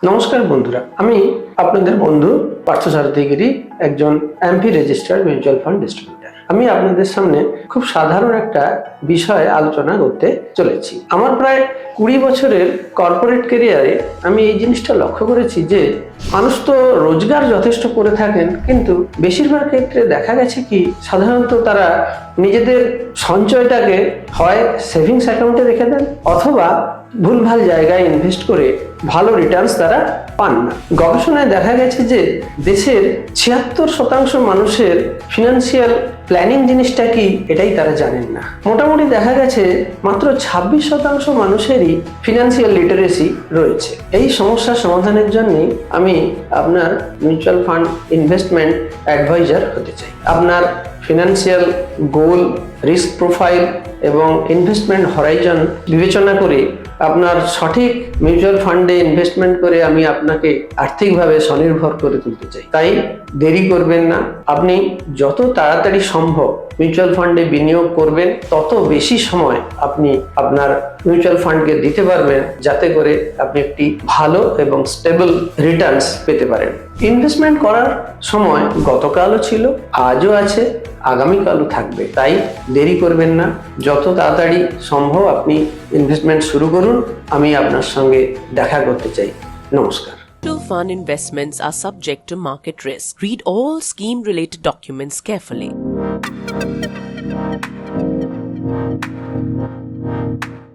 নমস্কার বন্ধুরা, আমি আপনাদের বন্ধু পার্থসারথী গিরি, একজন MP registered mutual fund distributor. আমি আপনাদের সামনে খুব সাধারণ একটা বিষয়ে আলোচনা করতে চলেছি। আমার প্রায় 20 বছরের কর্পোরেট ক্যারিয়ারে আমি এই জিনিসটা লক্ষ্য করেছি যে মানুষ তো রোজগার যথেষ্ট করে থাকেন, কিন্তু বেশিরভাগ ক্ষেত্রে দেখা গেছে কি সাধারণত তারা নিজেদের সঞ্চয়টাকে হয় সেভিংস অ্যাকাউন্টে রেখে দেন অথবা ভুলভাল জায়গায় ইনভেস্ট করে ভালো রিটার্নস তারা পান না। গবেষণায় দেখা গেছে যে দেশের 76% মানুষের ফিনান্সিয়াল প্ল্যানিং জিনিসটা কি এটাই তারা জানেন না। মোটামুটি দেখা গেছে মাত্র 26% মানুষেরই ফিনান্সিয়াল লিটারেসি রয়েছে। এই সমস্যার সমাধানের জন্যই আমি আপনার মিউচুয়াল ফান্ড ইনভেস্টমেন্ট অ্যাডভাইজার হতে চাই। আপনার ফিনান্সিয়াল গোল, রিস্ক প্রোফাইল এবং ইনভেস্টমেন্ট হরাইজন বিবেচনা করে আপনার সঠিক মিউচুয়াল ফান্ডে ইনভেস্টমেন্ট করে আমি আপনাকে আর্থিকভাবে স্বনির্ভর করে তুলতে চাই। তাই দেরি করবেন না। আপনি যত তাড়াতাড়ি সম্ভব মিউচুয়াল ফান্ডে বিনিয়োগ করবেন, তত বেশি সময় আপনি আপনার মিউচুয়াল ফান্ডকে দিতে পারবেন, যাতে করে আপনি একটি ভালো এবং স্টেবল রিটার্নস পেতে পারেন। ইনভেস্টমেন্ট করার সময় গতকালও ছিল, আজও আছে, আগামীকালও থাকবে। তাই দেরি করবেন না, যত তাড়াতাড়ি সম্ভব আপনি ইনভেস্টমেন্ট শুরু করুন। আমি আপনার সঙ্গে দেখা করতে চাই। নমস্কার। Mutual fund investments are subject to market risk. Read all scheme-related documents carefully.